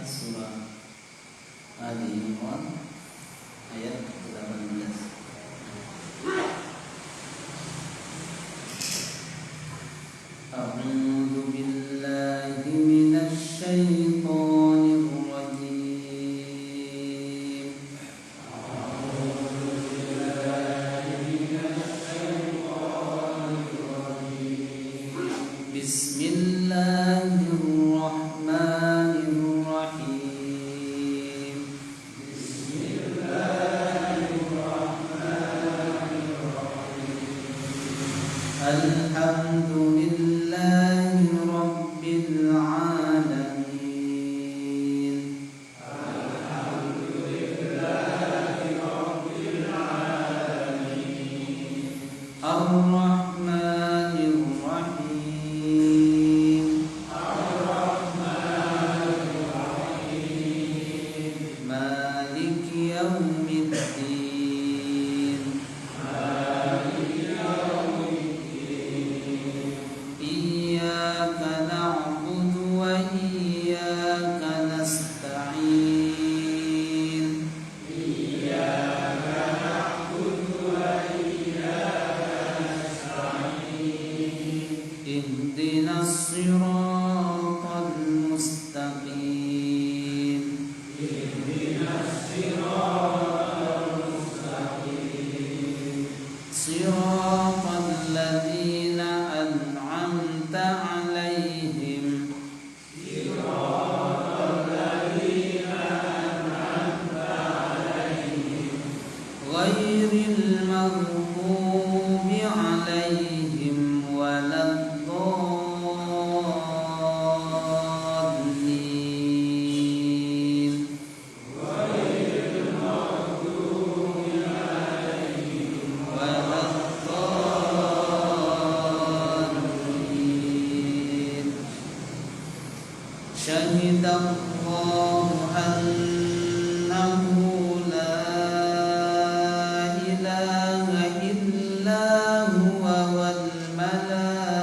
surah Ali Imran ayat 18. A'udzu billahi minasy syaithanir rajim. Bismillahirrahmanirrahim. Alhamdulillahi rabbil alamin. Ar-Rahmanir Rahim. Maliki yaumiddin. Iyyaka na'budu wa iyyaka nasta'in. Ihdinas siratal mustaqim. Siratal ladzina an'amta 'alaihim ghairil maghdubi 'alaihim waladdallin. Waladdallin. Syahidallahu annahu la ilaha illa huwa wal malaikatu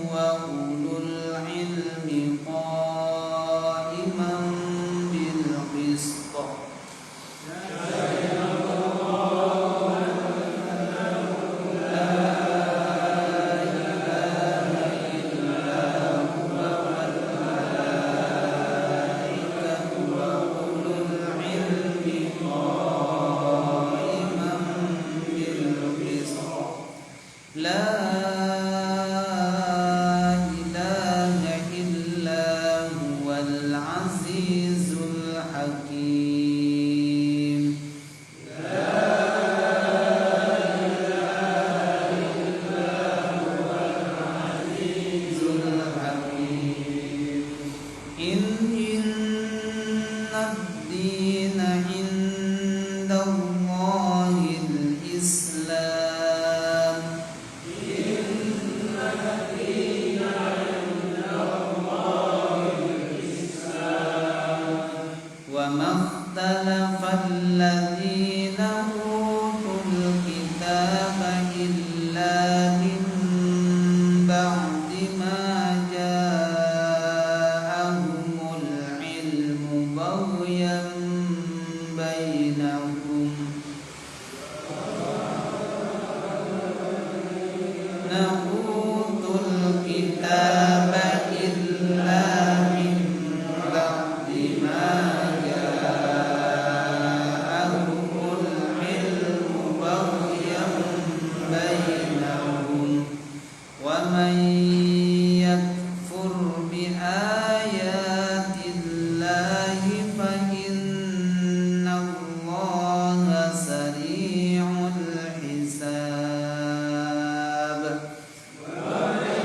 wa ulul ilmi qa'iman bil qist. La ilaha illa huwal azizul hakim. Azizul hakim. Innad dina indallahil Islam. Wa makhtalafa alladhina utul kitaba illa min ba'di ma ja'ahumul ilmu baghyan bainahum. Utul kitaba illa min ba'di ma ومن يكفر بآيات الله فإن الله سريع الحساب. ومن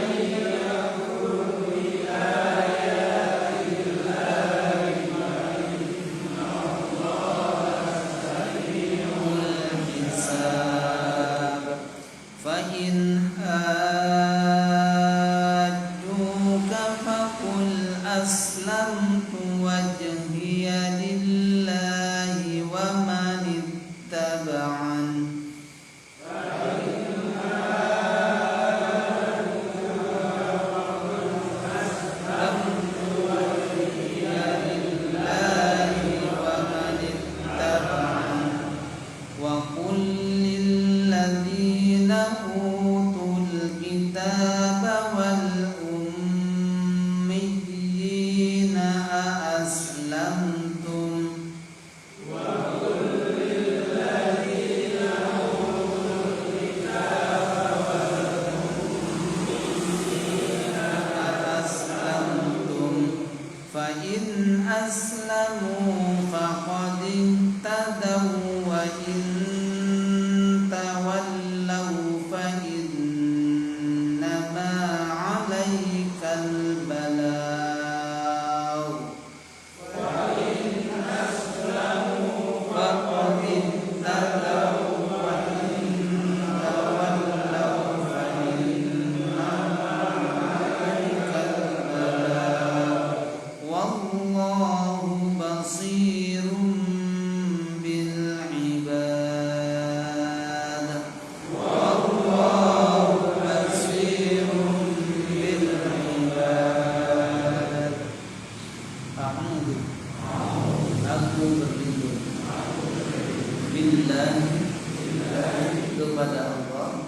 kepada Allah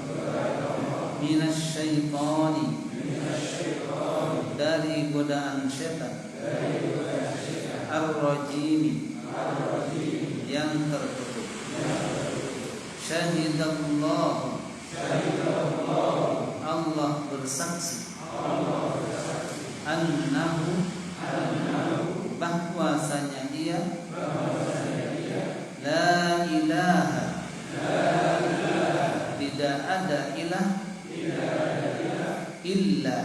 minasyaitani dari godaan syaitan ar-rajimi yang terkutuk. Syahidallahu Allah bersaksi annahu bahwasanya dia la ilaha tidak ada ilah illa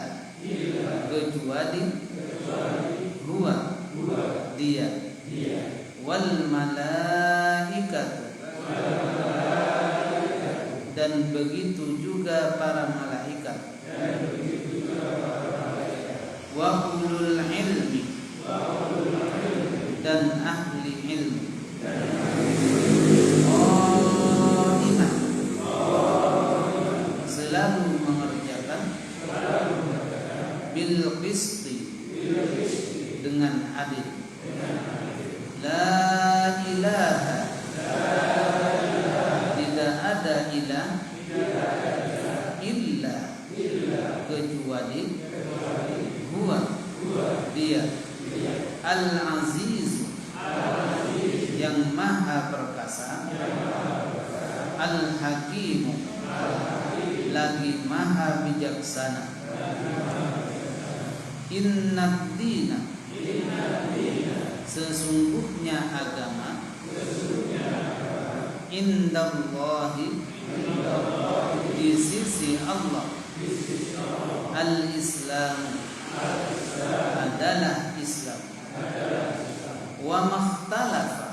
kecuali huwa dia wal malaikatu dan begitu juga para malaikat wa ulul ilmi dan ahli ilmu qaiman selalu mengerjakan bil qisti dengan adil. La ilaha tidak ada ilah illa kecuali huwa dia al-aziz yang maha perkasa al-hakim lagi maha bijaksana. Inna dina sesungguhnya agama indallahi di sisi Allah al-Islam adalah Islam. Wa makhtalafa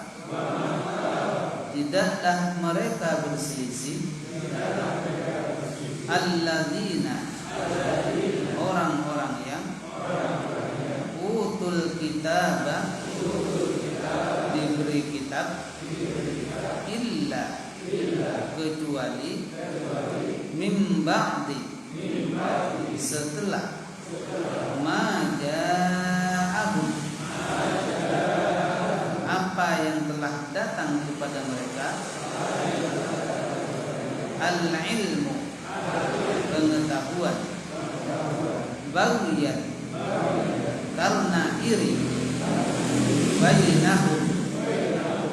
tidaklah mereka berselisih alladzina orang-orang yang utul kitab diberi kitab illa kecuali mim ba'di setelah maja'ahum apa yang telah datang kepada mereka al-ilmu pengetahuan bagian karena iri bainahum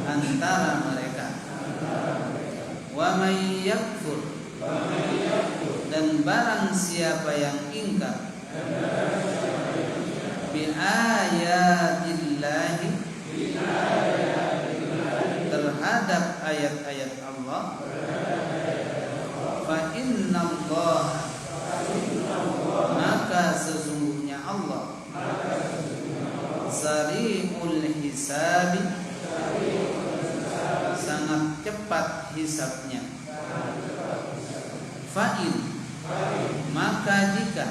antara mereka wa may yakfur dan barang siapa yang ingkar bi ayatillahi terhadap ayat-ayat Allah fa innallaha maka sesungguhnya Allah sari'ul hisabi sangat cepat hisabnya. Fa'in maka jika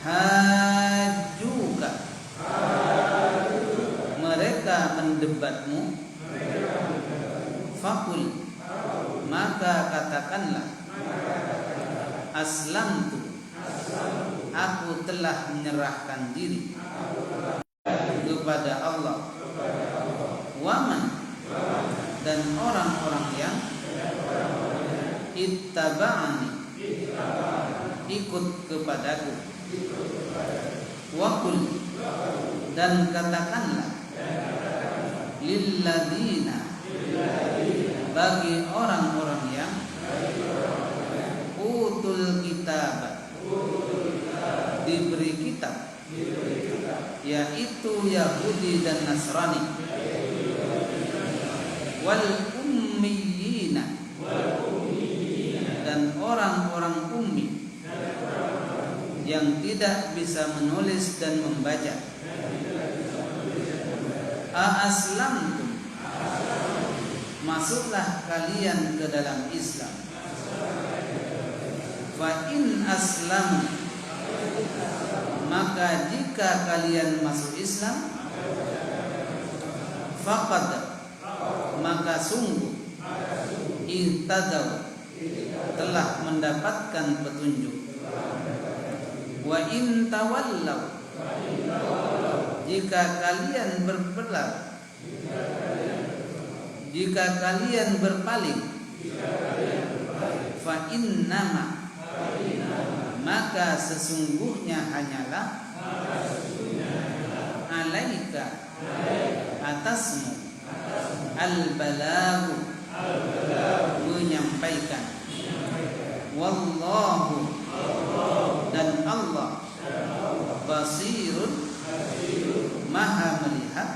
hajuka mereka mendebatmu fakul maka katakanlah aslamtu aku telah menyerahkan diri kepada Allah. Waman dan orang-orang yang ittaba'ani ikut kepadaku. Wakul dan katakanlah lilladzina bagi orang-orang yang utul kitab diberi kitab yaitu Yahudi dan Nasrani wal ummiyina dan orang-orang ummi yang tidak bisa menulis dan membaca. Aslamtum masuklah kalian ke dalam Islam. Fa in aslam maka jika kalian masuk Islam faqad maka sungguh ihtadaw telah mendapatkan petunjuk. Wa in tawallaw jika kalian berpaling fa innama, maka sesungguhnya hanyalah alaika, atasmu, al-balagu, menyampaikan, wallahu, dan Allah, basirun, maha melihat,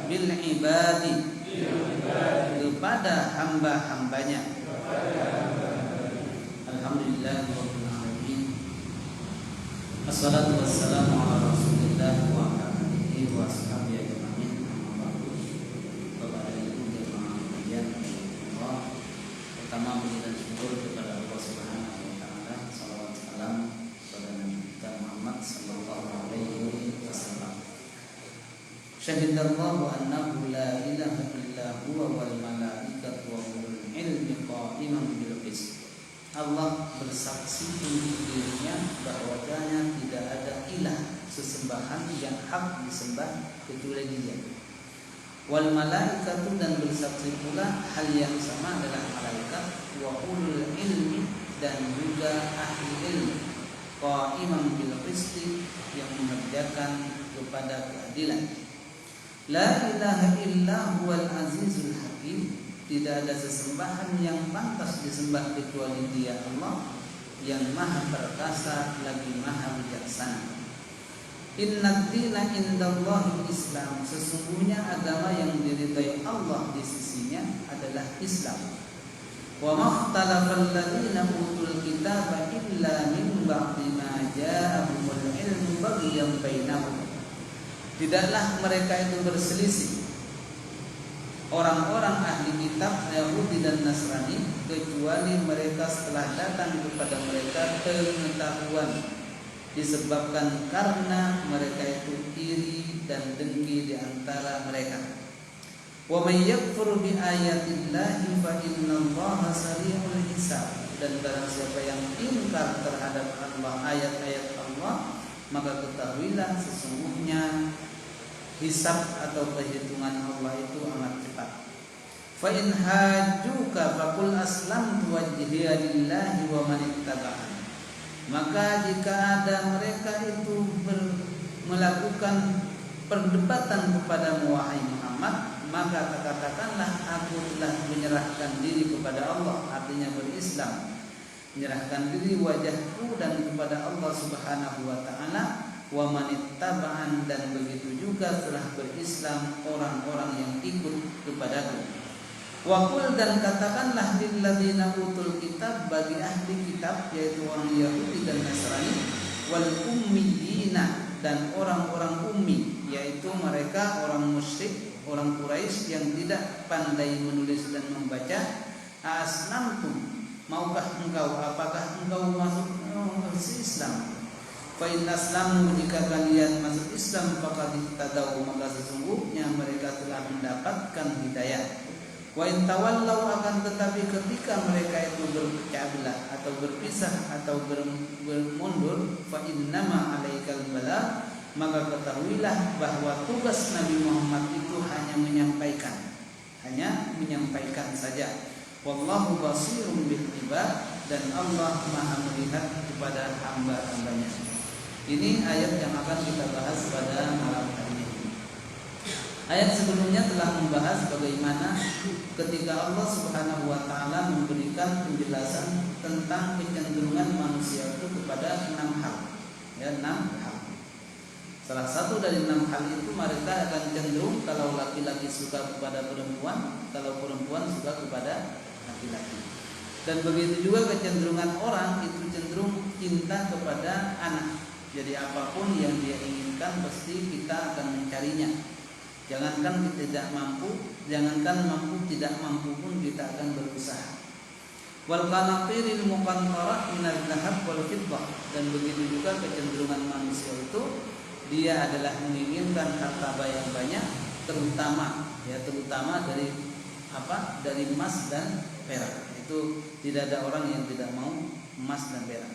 bil ibadi, kepada hamba-hambanya. Alhamdulillahirabbil alamin. Assalatu wassalamu ala Rasulillah wa ala alihi wa sahbihi ajma'in. Kepada ibu jemaah kajian Allah, pertama puji dan syukur kepada Allah Subhanahu wa taala. Salawat salam kepada Nabi kita Muhammad sallallahu alaihi wasallam. Syahidallahu annahu la ilaha illa huwa wal malaikatu wa ulul ilmi qa'iman bil qist. Allah bersaksi untuk dirinya bahwasanya tidak ada ilah sesembahan yang hak disembah kecuali Dia. Wal malaikatu, dan bersaksi pula hal yang sama adalah malaikat, wa ulul ilmi, dan juga ahli ilmu, qa'iman bil qist, yang mengerjakan kepada keadilan. La ilaha illa huwal azizul hakim, tidak ada sesembahan yang pantas disembah kecuali Dia Allah yang maha perkasa lagi maha bijaksana. Inna dina indallahil Islam, sesungguhnya agama yang diridai Allah di sisinya adalah Islam. Wa makhtalafal ladzina utul kitaba illa min ba'di ma ja'ahumul ilmu baghyan bainahum. Tidaklah mereka itu berselisih, orang-orang ahli kitab Yahudi dan Nasrani, kecuali mereka setelah datang kepada mereka pengetahuan, disebabkan karena mereka itu iri dan dengki di antara mereka. Wa may yakfur bi ayatillahi fa innallaha sari'ul hisab, dan barang siapa yang ingkar terhadap Allah, ayat-ayat Allah, maka ketahuilah sesungguhnya hisab atau perhitungan Allah itu amat cepat. Fa in hajjuka faqul aslamtu wajhiya lillahi wa man ittaba'ani. Maka jika ada mereka itu melakukan perdebatan kepadamu wahai Muhammad, maka katakanlah aku telah menyerahkan diri kepada Allah, artinya berislam, menyerahkan diri wajahku dan kepada Allah Subhanahu wa taala, wa manittaba'an, dan begitu juga telah berislam orang-orang yang ikut kepadaku. Wa qul, dan katakanlah lil ladzina utul kitab, bagi ahli kitab yaitu orang Yahudi dan Nasrani, wal ummiyina, dan orang-orang ummi, yaitu mereka orang musyrik, orang Quraisy yang tidak pandai menulis dan membaca. Aslamtum, maukah engkau, apakah engkau masuk Islam? Fa in aslamu, jika kalian masuk Islam, faqad ihtadaw, maka sesungguhnya mereka telah mendapatkan hidayah. Wa in tawallau, akan tetapi ketika mereka itu berpecah belah atau berpisah atau bermundur, fa innama alaikal balagh, maka ketahuilah bahwa tugas Nabi Muhammad itu hanya menyampaikan saja. Wallahu basirun bil ibad, dan Allah maha melihat kepada hamba-hambanya. Ini ayat yang akan kita bahas pada malam hari ini. Ayat sebelumnya telah membahas bagaimana ketika Allah Subhanahu wa taala memberikan penjelasan tentang kecenderungan manusia itu kepada 6 hal. Ya, 6 hal. Salah satu dari 6 hal itu mereka akan cenderung kalau laki-laki suka kepada perempuan, kalau perempuan suka kepada laki-laki. Dan begitu juga kecenderungan orang itu cenderung cinta kepada anak. Jadi apapun yang dia inginkan pasti kita akan mencarinya. Jangankan kita tidak mampu, jangankan mampu tidak mampu pun kita akan berusaha. Wal qanatiril muqantarah minal dhahab wal fiddah, dan begitu juga kecenderungan manusia itu dia adalah menginginkan harta yang banyak, terutama dari dari emas dan perak. Itu tidak ada orang yang tidak mau emas dan perak.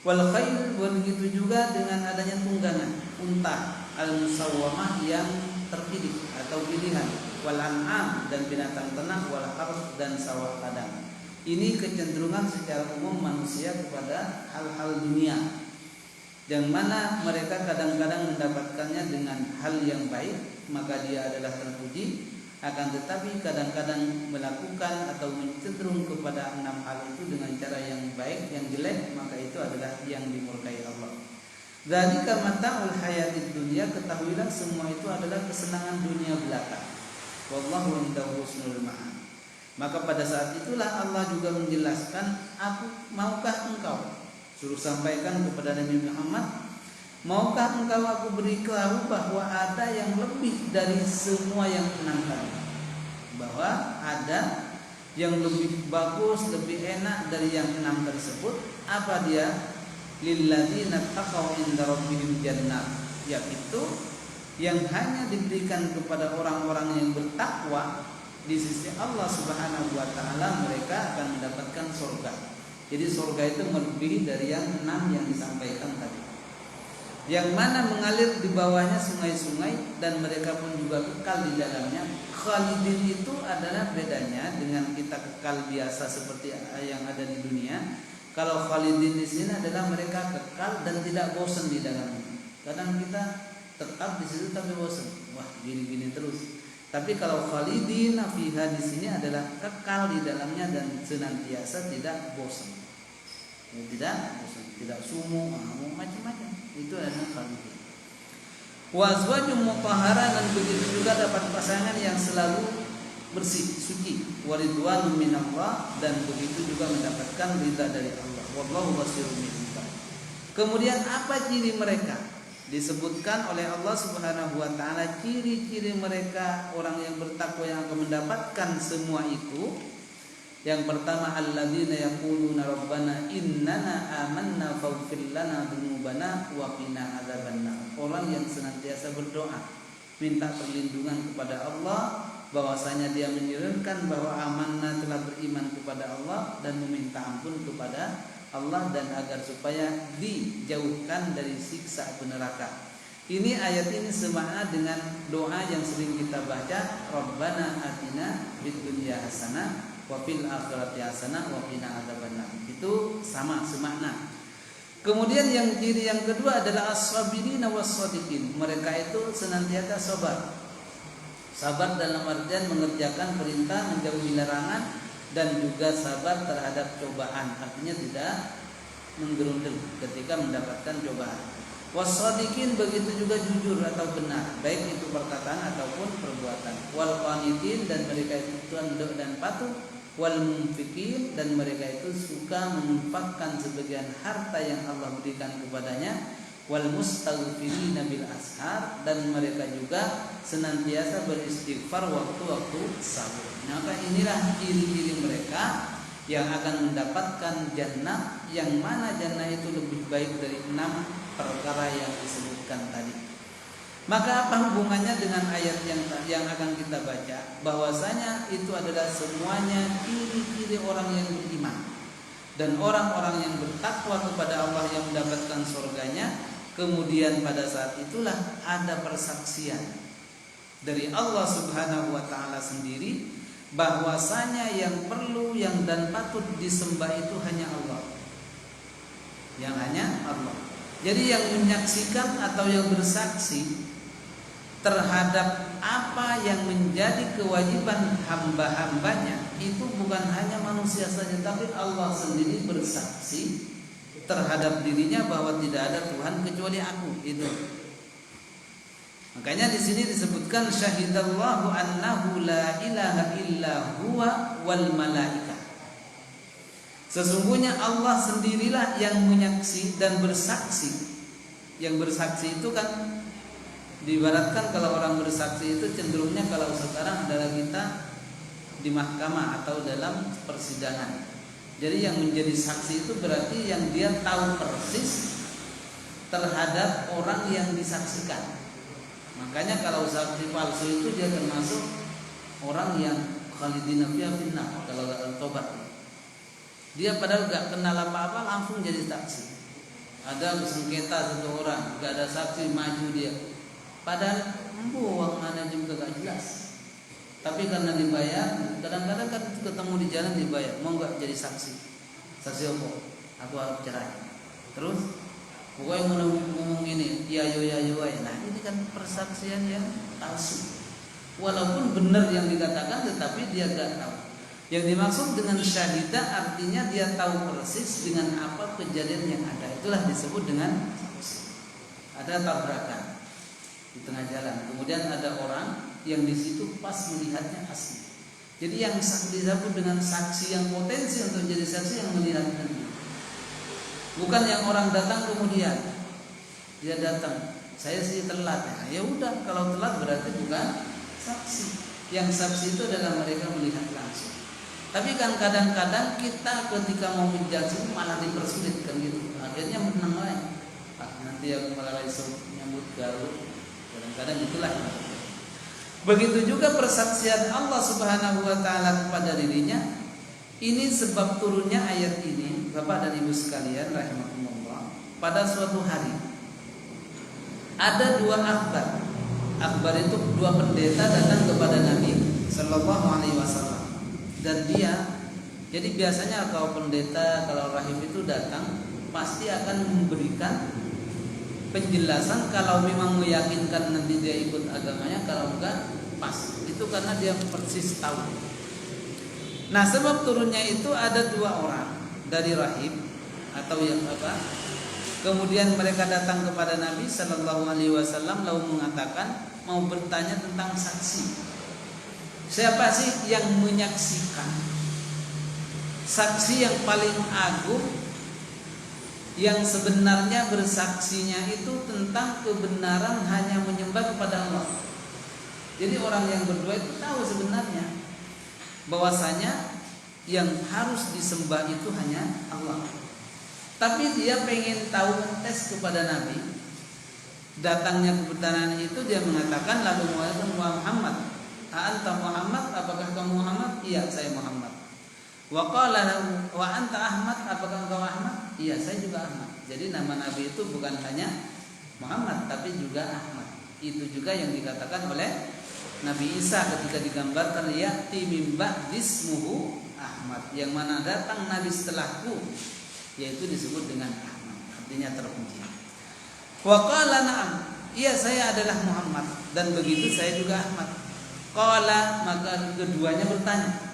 Wal khayl, begitu juga dengan adanya tunggangan unta al musawwamah yang terpilih atau pilihan. wal an'am dan binatang ternak, wal harth dan sawah ladang. Ini kecenderungan secara umum manusia kepada hal-hal dunia, yang mana mereka kadang-kadang mendapatkannya dengan hal yang baik, maka dia adalah terpuji. Akan tetapi kadang-kadang melakukan atau cenderung kepada 6 hal itu dengan cara yang baik, yang jelek, maka itu adalah yang dimurkai Allah. Dzalika mata'ul hayatid dunya, ketahuilah semua itu adalah kesenangan dunia belaka. Wallahu indahu husnul ma'ab. Maka pada saat itulah Allah juga menjelaskan, maukah engkau, suruh sampaikan kepada Nabi Muhammad, maukah engkau aku beritahu bahwa ada yang lebih dari semua yang 6 tadi, bahwa ada yang lebih bagus, lebih enak dari yang 6 tersebut. Apa dia? Lilladzina taqaw inda rabbihim jannah, yaitu yang hanya diberikan kepada orang-orang yang bertakwa di sisi Allah Subhanahu wa taala, mereka akan mendapatkan surga. Jadi surga itu melebihi dari yang 6 yang disampaikan tadi, yang mana mengalir di bawahnya sungai-sungai dan mereka pun juga kekal di dalamnya. Khalidin itu adalah bedanya dengan kita kekal biasa seperti yang ada di dunia. Kalau khalidin di sini adalah mereka kekal dan tidak bosan di dalamnya. Kadang kita tetap di situ tapi bosan, wah gini-gini terus. Tapi kalau khalidin fiha di sini adalah kekal di dalamnya dan senantiasa tidak bosan. Ya, tidak bosan, tidak sumu, macam-macam. Itu adalah khalidin. Wa azwajum mutahhara, dan begitu juga dapat pasangan yang selalu bersih, suci. Wa ridwanun minallah, dan begitu juga mendapatkan ridha dari Allah. Wallahu basirun bil ibad. Kemudian apa ciri mereka? Disebutkan oleh Allah Subhanahu wa taala ciri-ciri mereka orang yang bertakwa yang akan mendapatkan semua itu. Yang pertama, alladzina yaquluna rabbana innana amanna faghfir lana dzunubana wa qina adzabannar. Orang yang senantiasa berdoa minta perlindungan kepada Allah, bahwasanya dia menyerahkan bahwa amanah telah beriman kepada Allah dan meminta ampun kepada Allah, dan agar supaya dijauhkan dari siksa api neraka. Ini ayat ini semakna dengan doa yang sering kita baca, Rabbana atina fid dunya hasanah wa fil akhirati hasanah wa qina adzabannar. Itu sama semakna. Kemudian yang ciri yang kedua adalah as-sabirina was-shadiqin. Mereka itu senantiasa sabar. Sabar dalam artian mengerjakan perintah, menjauhi larangan, dan juga sabar terhadap cobaan, artinya tidak menggerundel ketika mendapatkan cobaan. Was-shadiqin, begitu juga jujur atau benar, baik itu perkataan ataupun perbuatan. Wal qanitin, dan mereka itu tunduk dan patuh. Wal munfiqin, dan mereka itu suka menginfakkan sebagian harta yang Allah berikan kepadanya. Wal mustaghfirina bil ashar, dan mereka juga senantiasa beristighfar waktu-waktu sahur. Maka inilah ciri-ciri mereka yang akan mendapatkan jannah, yang mana jannah itu lebih baik dari 6 perkara yang disebutkan tadi. Maka apa hubungannya dengan ayat yang akan kita baca? Bahwasanya itu adalah semuanya ciri-ciri orang yang beriman dan orang-orang yang bertakwa kepada Allah yang mendapatkan surganya. Kemudian pada saat itulah ada persaksian dari Allah Subhanahu wa taala sendiri, bahwasanya yang perlu dan patut disembah itu hanya Allah. Yang hanya Allah. Jadi yang menyaksikan atau yang bersaksi terhadap apa yang menjadi kewajiban hamba-hambanya itu bukan hanya manusia saja, tapi Allah sendiri bersaksi terhadap dirinya bahwa tidak ada Tuhan kecuali Aku. Itu. Makanya di sini disebutkan syahidallahu annahu la ilaha illa huwa wal malaika. Sesungguhnya Allah sendirilah yang menyaksi dan bersaksi. Yang bersaksi itu kan diibaratkan kalau orang bersaksi itu cenderungnya kalau sekarang adalah kita di mahkamah atau dalam persidangan. Jadi yang menjadi saksi itu berarti yang dia tahu persis terhadap orang yang disaksikan. Makanya kalau saksi palsu itu dia termasuk orang yang khalidina fiha finnar kalau dalam tobat. Dia padahal gak kenal apa-apa langsung jadi saksi. Ada sengketa satu orang, gak ada saksi, maju dia. Padahal uang mana juga gak jelas. Tapi karena dibayar, kadang-kadang kan ketemu di jalan dibayar, mau nggak jadi saksi? Saksi apa? Aku harus cerai. Terus pokoknya ngomong ini, ya yo. Nah ini kan persaksian yang palsu. Walaupun benar yang dikatakan, tetapi dia nggak tahu. Yang dimaksud dengan syahidah artinya dia tahu persis dengan apa kejadian yang ada. Itulah disebut dengan saksi. Ada tabrakan di tengah jalan, kemudian ada orang yang di situ pas melihatnya asli. Jadi yang disebut dengan saksi yang potensi untuk jadi saksi yang melihatnya. Bukan yang orang datang kemudian dia datang, saya sih telat. Ya udah, kalau telat berarti bukan saksi. Yang saksi itu adalah mereka melihat langsung. Tapi kan kadang-kadang kita ketika mau menjudge malah dipersulit kan gitu. Akhirnya menang lagi. Nanti aku malah nyambut garut. Kadang-kadang itulah. Begitu juga persaksian Allah Subhanahu wa taala kepada dirinya. Ini sebab turunnya ayat ini, Bapak dan Ibu sekalian rahimakumullah. Pada suatu hari ada dua akhbar. Akhbar itu dua pendeta datang kepada Nabi sallallahu alaihi wasallam. Dan dia, jadi biasanya kalau pendeta, kalau rahib itu datang pasti akan memberikan penjelasan kalau memang meyakinkan nanti dia ikut agamanya, kalau enggak pas. Itu karena dia persis tahu. Nah, sebab turunnya itu ada dua orang dari rahib atau yang apa? Kemudian mereka datang kepada Nabi sallallahu alaihi wasallam lalu mengatakan mau bertanya tentang saksi. Siapa sih yang menyaksikan? Saksi yang paling agung yang sebenarnya bersaksinya itu tentang kebenaran hanya menyembah kepada Allah. Jadi orang yang berdua itu tahu sebenarnya bahwasanya yang harus disembah itu hanya Allah. Tapi dia pengen tahu tes kepada Nabi. Datangnya kebenaran itu dia mengatakan lalu Muhammad, anta Muhammad, apakah kamu Muhammad? Iya, saya Muhammad. Wa qala wa anta Ahmad, apakah engkau Ahmad? Iya, saya juga Ahmad. Jadi nama Nabi itu bukan hanya Muhammad tapi juga Ahmad. Itu juga yang dikatakan oleh Nabi Isa ketika digambarkan ya'ti mim ba'dismuhu Ahmad, yang mana datang Nabi setelahku, yaitu disebut dengan Ahmad, artinya terpuji. Wa qala na'am, iya saya adalah Muhammad dan begitu saya juga Ahmad. Qala, maka keduanya bertanya,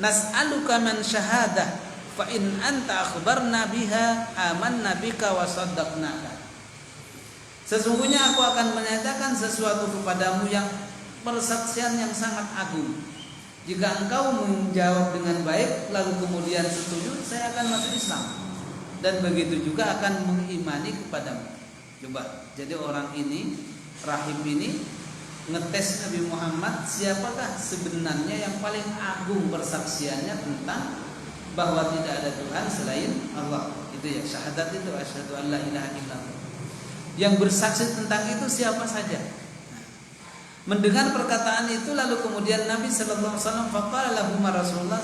nas'aluka man syahadah fa in anta akhbarna biha amanna bika wa saddaqnaka. Sesungguhnya aku akan menyatakan sesuatu kepadamu yang persaksian yang sangat agung. Jika engkau menjawab dengan baik lalu kemudian setuju, saya akan masuk Islam. Dan begitu juga akan mengimani kepadamu. Coba, jadi orang ini, rahib ini ngetes Nabi Muhammad siapakah sebenarnya yang paling agung persaksiannya tentang bahwa tidak ada Tuhan selain Allah. Itu ya, syahadat itu asyhadu an la ilaha illallah. Yang bersaksi tentang itu siapa saja. Mendengar perkataan itu lalu kemudian Nabi sallallahu alaihi wasallam faqala lahum Rasulullah,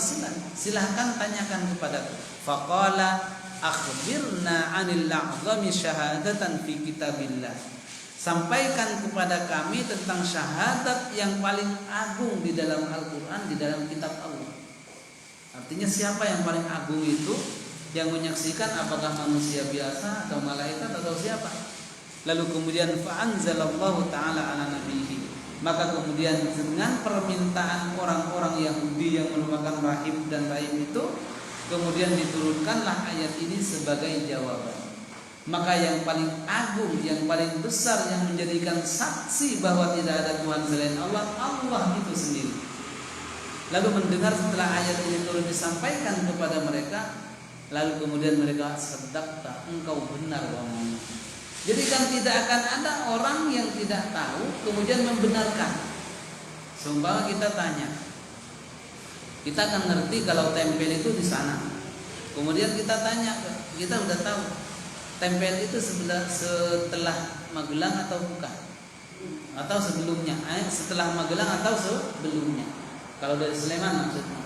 silahkan tanyakan kepadaku. Faqala akhbirna 'anil a'zami syahadatan fi kitabillah. Sampaikan kepada kami tentang syahadat yang paling agung di dalam Al-Qur'an, di dalam kitab Allah. Artinya siapa yang paling agung itu? Yang menyaksikan apakah manusia biasa atau malaikat atau siapa? Lalu kemudian fa'anzalallahu ta'ala 'ala nabiyhi. Maka kemudian dengan permintaan orang-orang Yahudi yang merupakan rahib dan rahib itu, kemudian diturunkanlah ayat ini sebagai jawaban. Maka yang paling agung, yang paling besar, yang menjadikan saksi bahwa tidak ada Tuhan selain Allah, Allah itu sendiri. Lalu mendengar setelah ayat ini turun disampaikan kepada mereka, lalu kemudian mereka sadaqta, engkau benar ngomong. Jadi kan tidak akan ada orang yang tidak tahu kemudian membenarkan. Seumpama kita tanya, kita akan ngerti kalau tempel itu di sana. Kemudian kita tanya, kita udah tahu tempel itu setelah Magelang atau bukan? Atau sebelumnya? Setelah Magelang atau sebelumnya? Kalau dari Sleman maksudnya.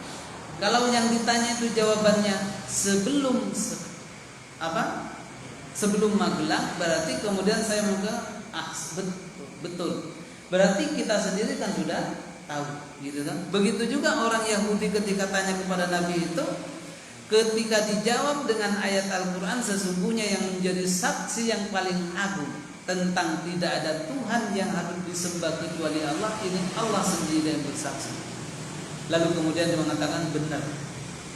Kalau yang ditanya itu jawabannya sebelum sebelum Magelang, berarti kemudian saya betul. Berarti kita sendiri kan sudah tahu, gitu kan? Begitu juga orang Yahudi ketika tanya kepada Nabi itu, ketika dijawab dengan ayat Al-Quran, sesungguhnya yang menjadi saksi yang paling agung tentang tidak ada Tuhan yang harus disembah kecuali Allah, ini Allah sendiri yang bersaksi. Lalu kemudian dia mengatakan benar.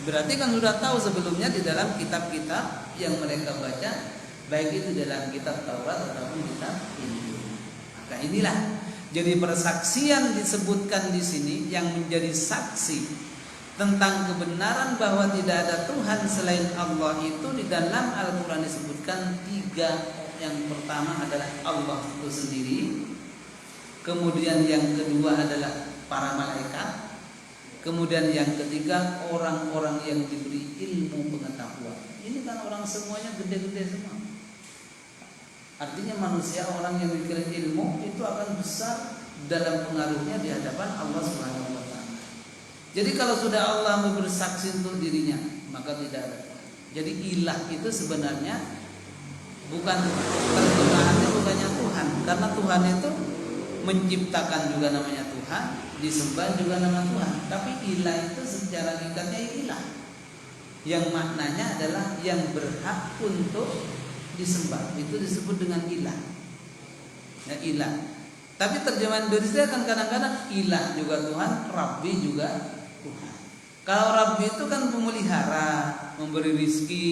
Berarti kan sudah tahu sebelumnya di dalam kitab-kitab yang mereka baca, baik itu dalam kitab Taurat ataupun kitab Injil. Maka inilah jadi persaksian disebutkan di sini yang menjadi saksi tentang kebenaran bahwa tidak ada Tuhan selain Allah itu di dalam Al-Quran disebutkan 3. Yang pertama adalah Allah itu sendiri, kemudian yang kedua adalah para malaikat, kemudian yang ketiga orang-orang yang diberi ilmu pengetahuan. Ini kan orang semuanya gede-gede semua. Artinya manusia, orang yang diberi ilmu itu akan besar dalam pengaruhnya di hadapan Allah Subhanahu wa taala. Jadi kalau sudah Allah bersaksi untuk dirinya, maka tidak ada. Jadi ilah itu sebenarnya bukan terjemahannya bukannya Tuhan, karena Tuhan itu menciptakan juga namanya Tuhan, disembah juga nama Tuhan. Tapi ilah itu secara hakikatnya ilah, yang maknanya adalah yang berhak untuk disembah, itu disebut dengan ilah. Ya, ilah. Tapi terjemahan Indonesia kan kadang-kadang ilah juga Tuhan, Rabbi juga Tuhan. Kalau Rabbi itu kan pemelihara, memberi rizki,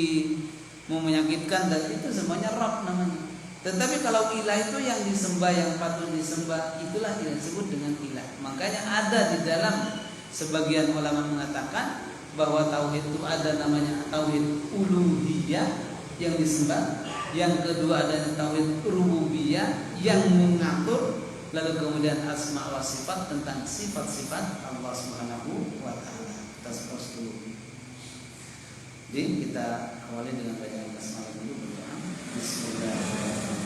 mau menyakitkan, dan itu semuanya Rabb namanya. Tetapi kalau ilah itu yang disembah, yang patut disembah, itulah yang disebut dengan ilah. Makanya ada di dalam sebagian ulama mengatakan bahwa tauhid itu ada namanya tauhid uluhiyah yang disembah, yang kedua ada tauhid rububiyah yang mengatur, lalu kemudian asma wa sifat tentang sifat-sifat Allah Subhanahu wa taala. Kita seperti dulu. Jadi kita awali dengan baca basmalah dulu, berdoa. Bismillahirrahmanirrahim.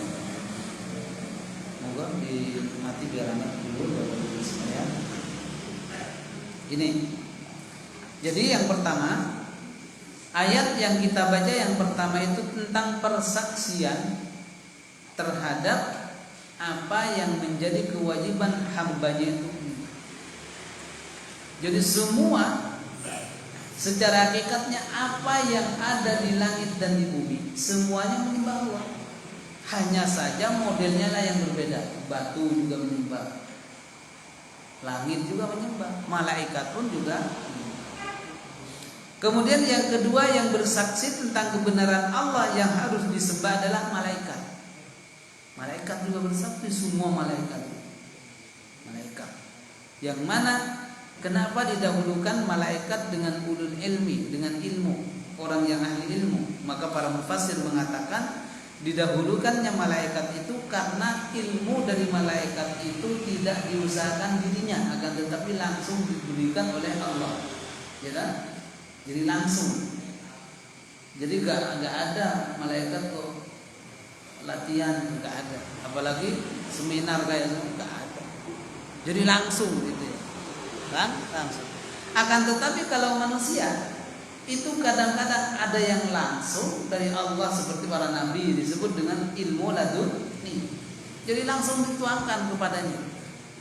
Moga dinikmati biar anak dulu Bapak Ibu sekalian. Ini. Jadi yang pertama, ayat yang kita baca yang pertama itu tentang persaksian terhadap apa yang menjadi kewajiban hambanya itu. Jadi semua secara hakikatnya apa yang ada di langit dan di bumi semuanya menyembah Allah. Hanya saja modelnya lah yang berbeda. Batu juga menyembah, langit juga menyembah, malaikat pun juga. Kemudian yang kedua yang bersaksi tentang kebenaran Allah yang harus disembah adalah malaikat. Malaikat juga bersaksi, semua malaikat. Yang mana kenapa didahulukan malaikat dengan ulul ilmi, dengan ilmu, orang yang ahli ilmu? Maka para mufassir mengatakan didahulukannya malaikat itu karena ilmu dari malaikat itu tidak diusahakan dirinya, akan tetapi langsung diberikan oleh Allah. Ya kan? Jadi langsung. Jadi gak ada malaikat kok latihan, gak ada. Apalagi seminar kayak itu gak ada. Jadi langsung gitu ya. Kan? Langsung. Akan tetapi kalau manusia itu kadang-kadang ada yang langsung dari Allah seperti para nabi disebut dengan ilmu laduni. Jadi langsung dituangkan kepadanya.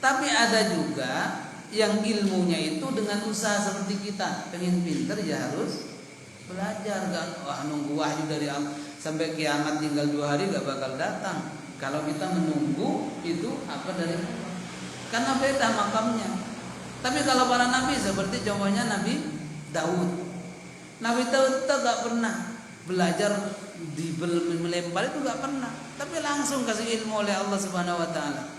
Tapi ada juga yang ilmunya itu dengan usaha seperti kita, pengen pinter ya harus belajar kan. Wah, nunggu wahyu dari Allah sampai kiamat tinggal 2 hari gak bakal datang. Kalau kita menunggu itu apa dari Allah? Karena beda makamnya. Tapi kalau para nabi seperti contohnya Nabi Daud. Nabi Daud itu gak pernah belajar melempar, itu gak pernah. Tapi langsung kasih ilmu oleh Allah Subhanahu wa taala.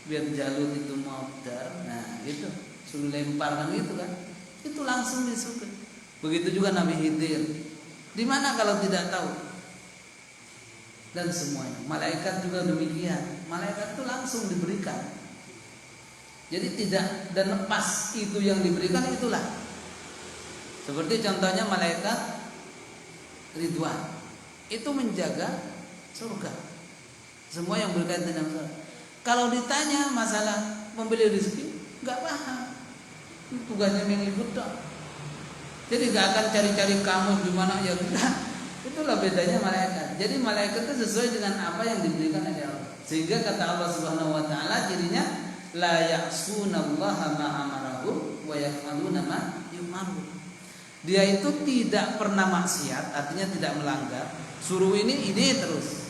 Biar Jalut itu mau dar, nah gitu, suruh lempar kan gitu kan, itu langsung disukai. Begitu juga Nabi Khidir. Di mana kalau tidak tahu? Dan semuanya. Malaikat juga demikian. Malaikat itu langsung diberikan. Jadi tidak dan lepas itu yang diberikan itulah. Seperti contohnya malaikat Ridwan, itu menjaga surga. Semua yang berkaitan dengan surga. Kalau ditanya masalah membeli rezeki, nggak paham. Tugasnya mengikut dong. Jadi nggak akan cari-cari kamu di mana ya enggak. Itulah bedanya malaikat. Jadi malaikat itu sesuai dengan apa yang diberikan oleh Allah. Sehingga kata Allah Subhanahu wa taala cirinya la ya'sunallaha ma amarahum wa yaf'aluna ma yu'marun. Dia itu tidak pernah maksiat, artinya tidak melanggar, suruh ini terus.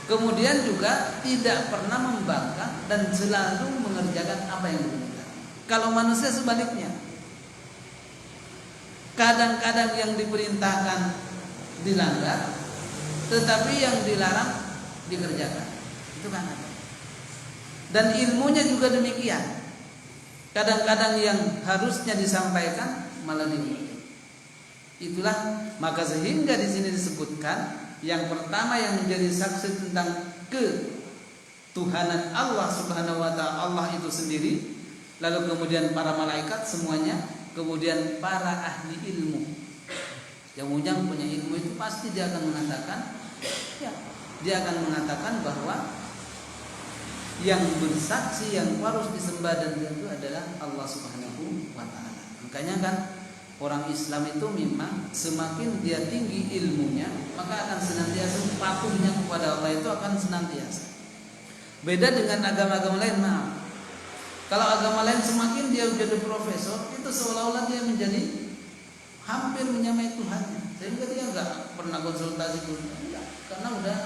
Kemudian juga tidak pernah membangkang dan selalu mengerjakan apa yang diperintahkan. Kalau manusia sebaliknya, kadang-kadang yang diperintahkan dilanggar, tetapi yang dilarang dikerjakan. Itu kan ada. Dan ilmunya juga demikian. Kadang-kadang yang harusnya disampaikan malah dilupakan. Itulah maka sehingga di sini disebutkan yang pertama yang menjadi saksi tentang ketuhanan Allah Subhanahu wa taala, Allah itu sendiri, lalu kemudian para malaikat semuanya, kemudian para ahli ilmu. Yang punya ilmu itu pasti dia akan mengatakan, ya, dia akan mengatakan bahwa yang bersaksi yang harus disembah dan itu adalah Allah Subhanahu wa taala. Makanya kan orang Islam itu memang semakin dia tinggi ilmunya, maka akan senantiasa patuhnya kepada Allah itu akan senantiasa. Beda dengan agama-agama lain, maaf. Kalau agama lain semakin dia jadi profesor, itu seolah-olah dia menjadi hampir menyamai Tuhannya, sehingga dia nggak pernah konsultasi Tuhan, karena udah.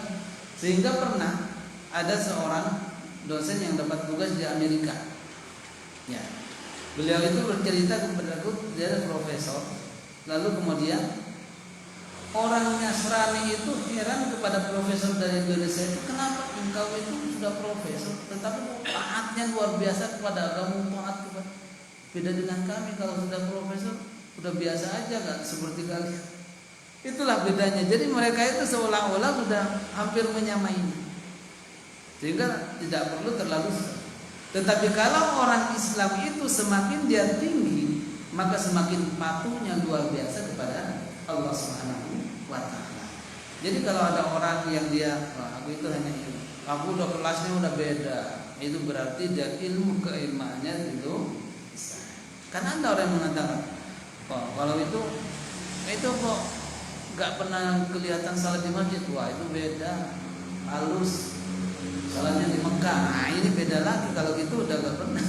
Sehingga pernah ada seorang dosen yang dapat tugas di Amerika, ya. Beliau itu bercerita kepada aku, dia adalah profesor. Lalu kemudian orang Nasrani itu heran kepada profesor dari Indonesia itu, kenapa engkau itu sudah profesor tetapi taatnya luar biasa kepada agama, taat kepada. Beda dengan kami, kalau sudah profesor sudah biasa aja, gak seperti kalian. Itulah bedanya. Jadi mereka itu seolah-olah sudah hampir menyamainya, sehingga tidak perlu terlalu. Tetapi kalau orang Islam itu semakin dia tinggi, maka semakin patuhnya luar biasa kepada Allah Subhanahu wa taala. Jadi kalau ada orang yang dia, aku itu hanya ilmu, aku udah kelasnya udah beda, itu berarti dia ilmu keilmuannya itu bisa. Karena ada orang yang mengatakan, kalau itu kok nggak pernah kelihatan salat di masjid, wah itu beda, halus. Salatnya di Mekah, nah ini beda lagi. Kalau gitu udah gak pernah.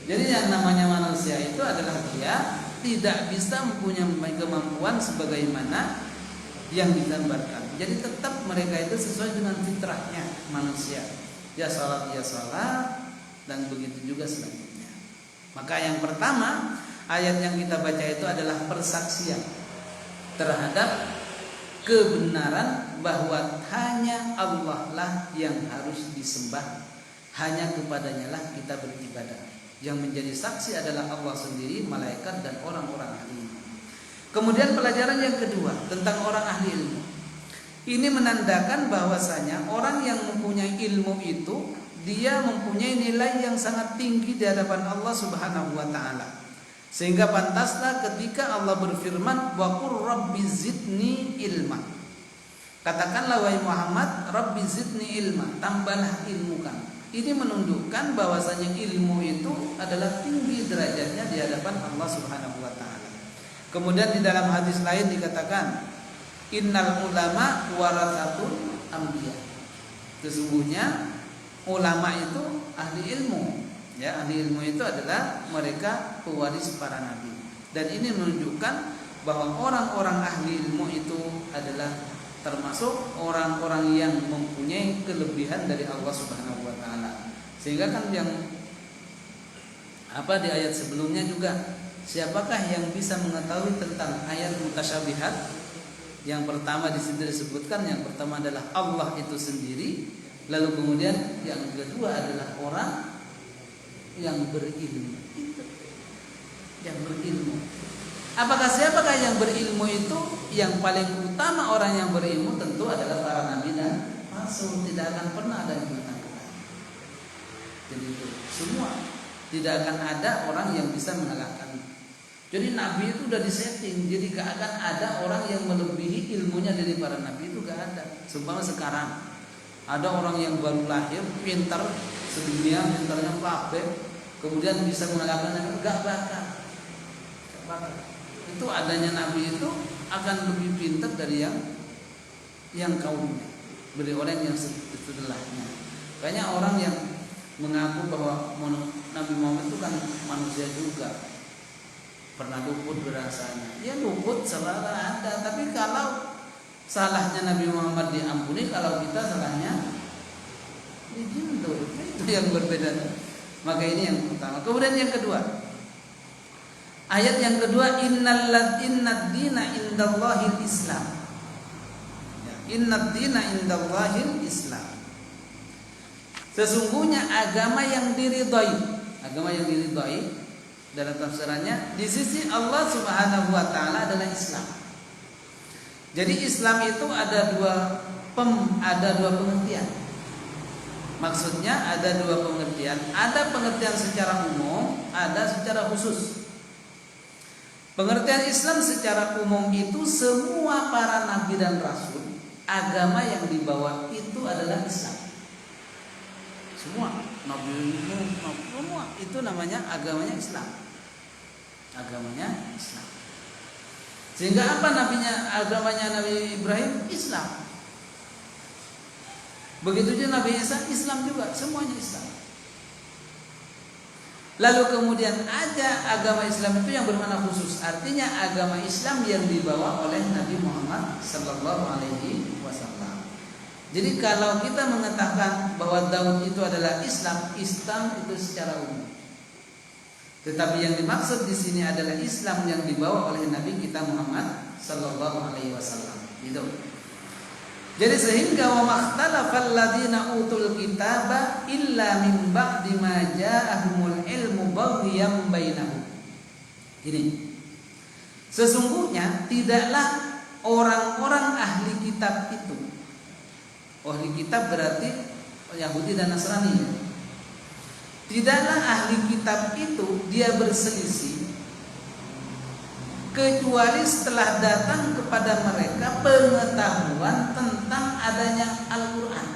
Jadi yang namanya manusia itu adalah dia tidak bisa mempunyai kemampuan sebagaimana yang digambarkan. Jadi tetap mereka itu sesuai dengan fitrahnya manusia. Ya salat dan begitu juga selanjutnya. Maka yang pertama ayat yang kita baca itu adalah persaksian terhadap kebenaran bahwa hanya Allah lah yang harus disembah, hanya kepadanya lah kita beribadah. Yang menjadi saksi adalah Allah sendiri, malaikat dan orang-orang ahli ilmu. Kemudian pelajaran yang kedua tentang orang ahli ilmu. Ini menandakan bahwasanya orang yang mempunyai ilmu itu dia mempunyai nilai yang sangat tinggi di hadapan Allah Subhanahu wa taala. Sehingga pantaslah ketika Allah berfirman, wa qur rabbi zidni ilma. Katakanlah wahai Muhammad, rabbi zidni ilma, tambahlah ilmu kamu. Ini menunjukkan bahwasanya ilmu itu adalah tinggi derajatnya di hadapan Allah Subhanahu wa taala. Kemudian di dalam hadis lain dikatakan, innal ulama waratsatul anbiya. Sesungguhnya ulama itu ahli ilmu. Ya, ahli ilmu itu adalah mereka pewaris para nabi. Dan ini menunjukkan bahwa orang-orang ahli ilmu itu adalah termasuk orang-orang yang mempunyai kelebihan dari Allah Subhanahu wa taala. Sehingga kan yang di ayat sebelumnya juga, siapakah yang bisa mengetahui tentang ayat mutasyabihat? Yang pertama di sini disebutkan, yang pertama adalah Allah itu sendiri. Lalu kemudian yang kedua adalah orang yang berilmu. Yang berilmu. Siapakah yang berilmu itu? Yang paling utama orang yang berilmu tentu adalah para nabi dan rasul. Tidak akan pernah ada yang mengalahkan. Jadi itu semua tidak akan ada orang yang bisa mengalahkan. Jadi nabi itu udah disetting. Jadi gak akan ada orang yang melebihi ilmunya dari para nabi, itu gak ada. Seumpama sekarang ada orang yang baru lahir, pintar sedunia, pintarnya kabeh, kemudian bisa mengalahkan nabi, gak bakal. Itu adanya nabi itu akan lebih pintar dari yang kaumnya, dari orang yang setelahnya. Kayaknya orang yang mengaku bahwa Nabi Muhammad itu kan manusia juga, pernah luput berasanya. Ya luput salah ada, tapi kalau salahnya Nabi Muhammad diampuni, kalau kita salahnya dijuntur, itu yang berbeda. Maka ini yang pertama. Kemudian yang kedua, ayat yang kedua, innad dina indallahil Islam. Innad dina indallahil Islam. Sesungguhnya agama yang diridhai dalam tafsirannya di sisi Allah Subhanahu wa taala adalah Islam. Jadi Islam itu ada dua pengertian. Maksudnya ada dua pengertian. Ada pengertian secara umum, ada secara khusus. Pengertian Islam secara umum itu semua para nabi dan rasul, agama yang dibawa itu adalah Islam. Semua nabi semua itu namanya agamanya Islam. Agamanya Islam. Sehingga apa agamanya Nabi Ibrahim? Islam. Begitu juga Nabi Isa, Islam juga, semuanya Islam. Lalu kemudian ada agama Islam itu yang bermakna khusus, artinya agama Islam yang dibawa oleh Nabi Muhammad sallallahu alaihi wasallam. Jadi kalau kita mengatakan bahwa Daud itu adalah Islam itu secara umum. Tetapi yang dimaksud di sini adalah Islam yang dibawa oleh Nabi kita Muhammad sallallahu alaihi wasallam. Gitu. Jadi sehingga wa makhtalafal ladzina utul kitaba illa min ba'di ma ja'ahumul ilmu baghyan bainahum. Ini. Sesungguhnya tidaklah orang-orang ahli kitab itu. Ahli kitab berarti Yahudi dan Nasrani ya. Tidaklah ahli kitab itu dia berselisih kecuali setelah datang kepada mereka pengetahuan tentang adanya Al-Quran.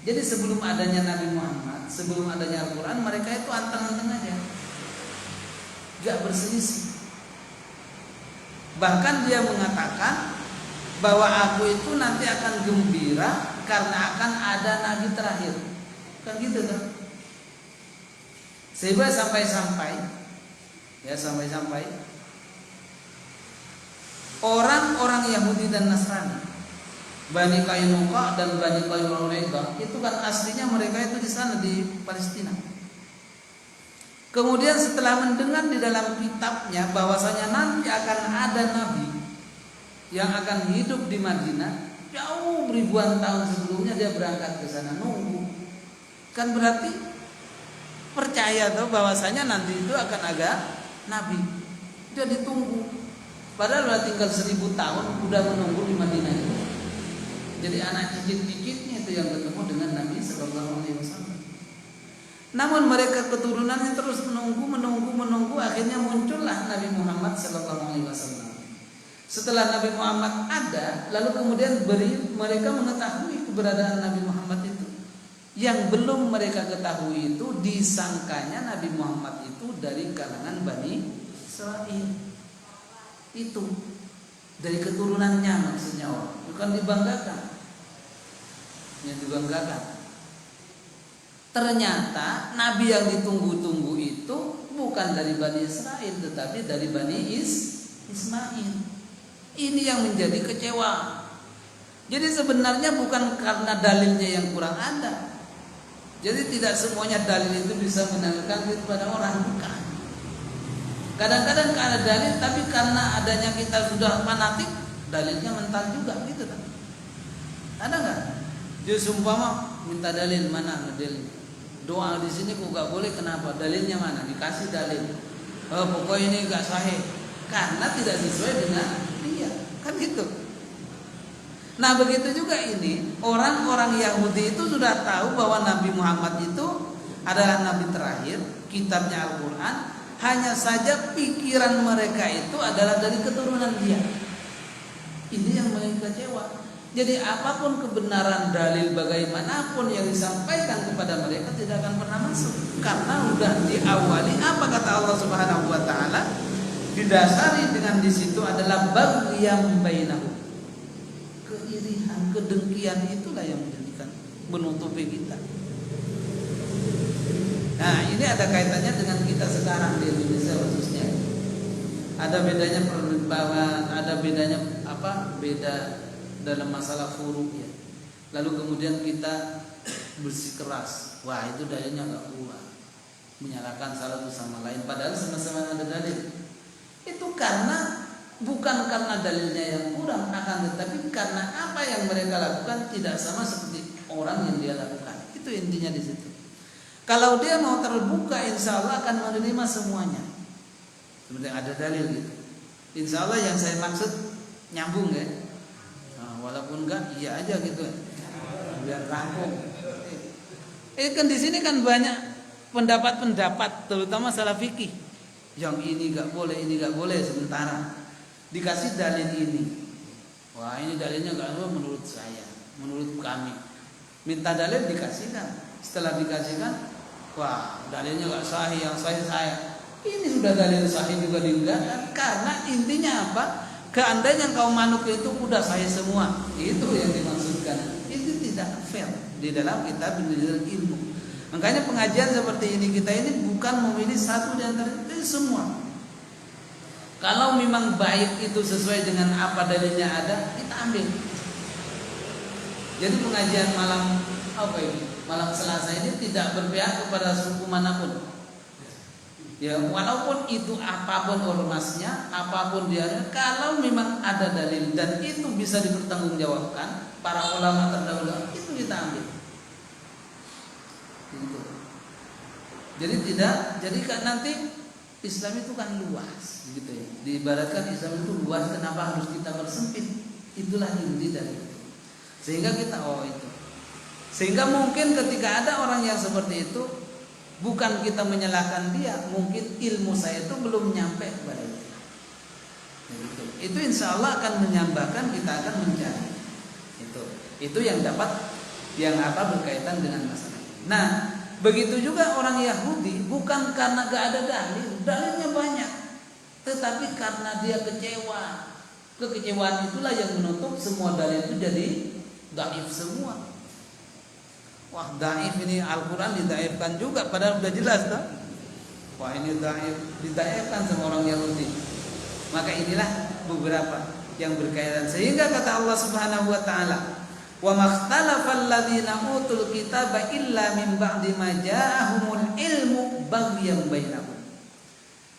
Jadi sebelum adanya Nabi Muhammad, sebelum adanya Al-Quran, mereka itu anteng-anteng aja, gak berselisih. Bahkan dia mengatakan bahwa aku itu nanti akan gembira karena akan ada Nabi terakhir. Kan gitu kan? Sehingga sampai-sampai orang-orang Yahudi dan Nasrani, Bani Qainuqa dan Bani Quraidah itu kan aslinya mereka itu di sana di Palestina. Kemudian setelah mendengar di dalam kitabnya bahwasanya nanti akan ada nabi yang akan hidup di Madinah, jauh ribuan tahun sebelumnya dia berangkat ke sana nunggu. Kan berarti percaya tuh bahwasanya nanti itu akan ada nabi. Dia ditunggu. Padahal udah tinggal 1000 tahun udah menunggu di Madinah itu. Jadi anak cicit-cicitnya itu yang ketemu dengan Nabi sallallahu alaihi wasallam. Namun mereka keturunannya terus menunggu, akhirnya muncullah Nabi Muhammad sallallahu alaihi wasallam. Setelah Nabi Muhammad ada, lalu kemudian mereka mengetahui keberadaan Nabi Muhammad itu. Yang belum mereka ketahui itu disangkanya Nabi Muhammad itu dari kalangan Bani Israil. Itu dari keturunannya maksudnya orang, bukan dibanggakan. Yang dibanggakan. Ternyata Nabi yang ditunggu-tunggu itu bukan dari Bani Israil, tetapi dari Bani Ismail. Ini yang menjadi kecewa. Jadi sebenarnya bukan karena dalilnya yang kurang ada. Jadi tidak semuanya dalil itu bisa menentukan kepada orang, bukan. Kadang-kadang ada dalil, tapi karena adanya kita sudah fanatik, dalilnya mental juga, gitu kan? Ada nggak? Dia sumpama minta dalil, mana dalil? Doa di sini kok nggak boleh, kenapa? Dalilnya mana? Dikasih dalil. Oh pokoknya ini nggak sahih, karena tidak sesuai dengan dia, kan gitu. Nah begitu juga ini, orang-orang Yahudi itu sudah tahu bahwa Nabi Muhammad itu adalah Nabi terakhir, kitabnya Al-Quran. Hanya saja pikiran mereka itu adalah dari keturunan dia. Ini yang mereka kecewa. Jadi apapun kebenaran dalil bagaimanapun yang disampaikan kepada mereka tidak akan pernah masuk. Karena sudah diawali, apa kata Allah Subhanahu wa taala? Didasari dengan di situ adalah baghyan bainahum. Keirian, kedengkian itulah yang menjadikan menutupi kita. Nah, ini ada kaitannya dengan kita sekarang di Indonesia khususnya. Ada bedanya perubahan, ada bedanya beda dalam masalah furu ya. Lalu kemudian kita bersikeras, wah itu dalilnya nggak kuat, menyalahkan satu sama lain, padahal sama-sama ada dalil. Itu bukan karena dalilnya yang kurang, akan tetapi karena apa yang mereka lakukan tidak sama seperti orang yang dia lakukan. Itu intinya di situ. Kalau dia mau terbuka, insya Allah akan menerima semuanya. Seperti ada dalil gitu. Insya Allah yang saya maksud nyambung ya. Nah, walaupun enggak, iya aja gitu. Biar rampung. Kan di sini kan banyak pendapat-pendapat, terutama salah fikih. Yang ini enggak boleh, ini enggak boleh sementara. Dikasih dalil ini. Wah, ini dalilnya enggak boleh menurut saya, menurut kami. Minta dalil dikasihkan. Setelah dikasihkan, wah, dalilnya enggak sahih, yang sahih saya. Ini sudah dalil sahih juga dienggakkan. Karena intinya apa? Keandaian kaum manuk itu udah sahih semua. Itu yang dimaksudkan. Itu tidak fair di dalam kitab ilmu. Makanya pengajian seperti ini, kita ini bukan memilih satu di antara itu semua. Kalau memang baik itu sesuai dengan apa dalilnya ada, kita ambil. Jadi pengajian malam malam Selasa ini tidak berpihak kepada suku manapun. Ya, walaupun itu apapun ormasnya, apapun dia, kalau memang ada dalil dan itu bisa dipertanggungjawabkan para ulama terdahulu, itu kita ambil. Gitu. Jadi kan nanti Islam itu kan luas, gitu ya. Diibaratkan Islam itu luas, kenapa harus kita persempit? Itulah inti dari itu. Sehingga kita itu. Sehingga mungkin ketika ada orang yang seperti itu, bukan kita menyalahkan dia, mungkin ilmu saya itu belum nyampe kepada itu. Itu insya Allah akan menyambahkan, kita akan mencari. Itu yang berkaitan dengan masalah ini. Nah, begitu juga orang Yahudi, bukan karena gak ada dalilnya banyak, tetapi karena dia kecewa. Kekecewaan itulah yang menutup semua dalil itu jadi dhaif semua. Wah, dhaif ini Al-Quran didhaifkan juga, padahal sudah jelas toh. Wah, ini dhaif, didhaifkan sama orang Yahudi. Maka inilah beberapa yang berkaitan. Sehingga kata Allah Subhanahu wa taala, "Wa makhtalafal ladzina utul kitaba illa min ba'di ma ja'ahumul ilmu baghyan bainahum."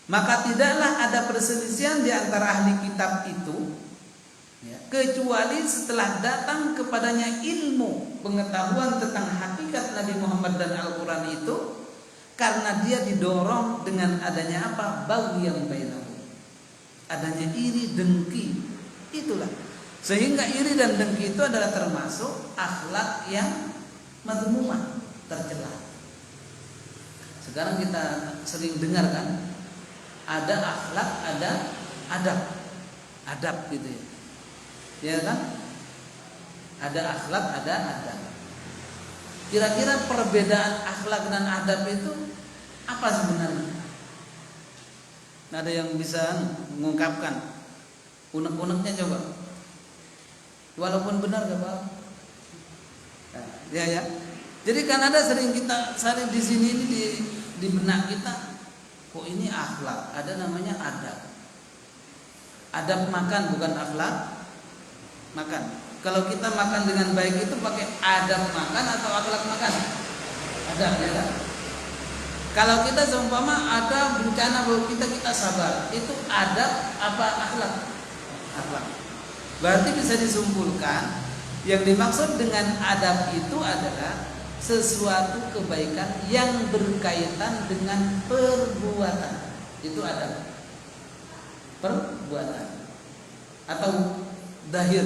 Maka tidaklah ada perselisihan di antara ahli kitab itu, kecuali setelah datang kepadanya ilmu, pengetahuan tentang hakikat Nabi Muhammad dan Al-Quran itu, karena dia didorong dengan adanya apa? Baghyan bainahum, adanya iri dengki. Itulah, sehingga iri dan dengki itu adalah termasuk akhlak yang madhmumah, tercela. Sekarang kita sering dengar kan, ada akhlak, ada adab gitu ya. Ya kan? Ada akhlak, ada adab. Kira-kira perbedaan akhlak dan adab itu apa sebenarnya? Ada yang bisa mengungkapkan unek-uneknya coba? Walaupun benar gak apa-apa. Ya. Jadi kan ada sering di sini ini di benak kita, kok ini akhlak, ada namanya adab. Adab makan bukan akhlak makan. Kalau kita makan dengan baik itu pakai adab makan atau akhlak makan? Adab ya kan? Kalau kita seumpama ada bencana bahwa kita sabar, itu adab apa akhlak? Akhlak. Berarti bisa disimpulkan yang dimaksud dengan adab itu adalah sesuatu kebaikan yang berkaitan dengan perbuatan. Itu adab. Perbuatan atau zahir.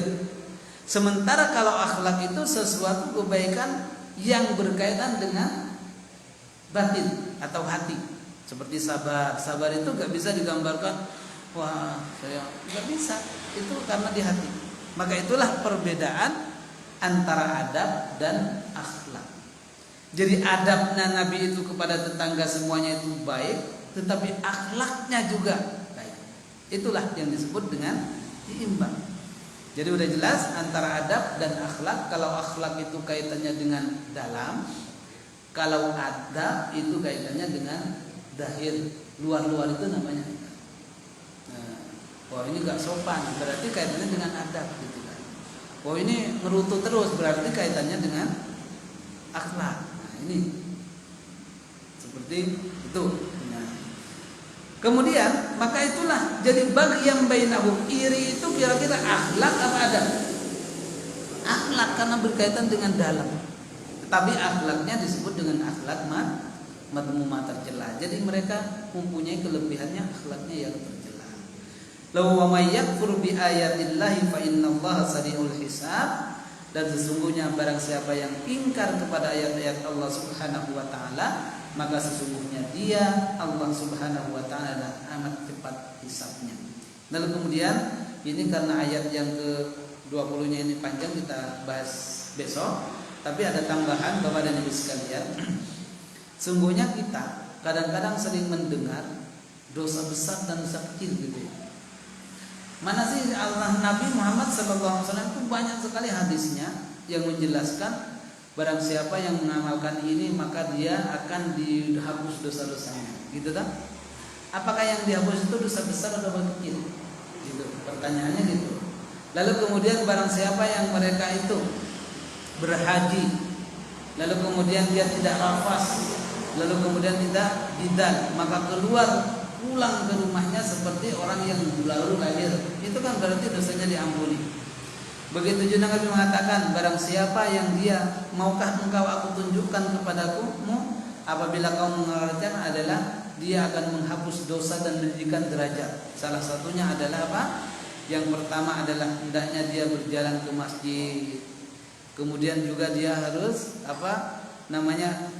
Sementara kalau akhlak itu sesuatu kebaikan yang berkaitan dengan batin atau hati. Seperti sabar. Sabar itu gak bisa digambarkan, wah saya gak bisa. Itu karena di hati. Maka itulah perbedaan antara adab dan akhlak. Jadi adabnya Nabi itu kepada tetangga semuanya itu baik, tetapi akhlaknya juga baik. Itulah yang disebut dengan imbang. Jadi udah jelas antara adab dan akhlak. Kalau akhlak itu kaitannya dengan dalam, Kalau adab itu kaitannya dengan dahir, luar-luar itu namanya adab. Nah, wah ini gak sopan, berarti kaitannya dengan adab gitu kan. Wah ini ngerutu terus, berarti kaitannya dengan akhlak. Nah ini seperti itu. Nah, kemudian maka itulah jadi baghyan bainahum. Iri itu kira-kira akhlak apa adab? Akhlak karena berkaitan dengan dalam. Tapi akhlaknya disebut dengan akhlak madmumah tercela. Jadi mereka mempunyai kelebihannya akhlaknya yang tercela. Law wa may yakfur bi ayatillahi fa innallaha sari'ul hisab. Dan sesungguhnya barang siapa yang ingkar kepada ayat-ayat Allah Subhanahu wa taala, maka sesungguhnya dia Allah Subhanahu wa taala amat cepat hisabnya. Lalu kemudian ini karena ayat yang ke-20-nya ini panjang, kita bahas besok. Tapi ada tambahan Bapak dan Ibu sekalian. Sungguhnya kita kadang-kadang sering mendengar dosa besar dan dosa kecil gitu ya. Mana sih Allah Nabi Muhammad SAW itu banyak sekali hadisnya yang menjelaskan barang siapa yang mengamalkan ini maka dia akan dihapus dosa-dosanya, gitu kan? Apakah yang dihapus itu dosa besar atau dosa kecil? Gitu. Pertanyaannya gitu. Lalu kemudian barang siapa yang mereka itu berhaji, lalu kemudian dia tidak rafas, lalu kemudian tidak bidan, maka pulang ke rumahnya seperti orang yang baru lahir. Itu kan berarti dosanya diampuni. Begitu juga Nabi mengatakan, barang siapa yang dia, maukah engkau aku tunjukkan kepadaku, apabila kau mengerjakan adalah dia akan menghapus dosa dan menjadikan derajat. Salah satunya adalah apa? Yang pertama adalah hendaknya dia berjalan ke masjid. Kemudian juga dia harus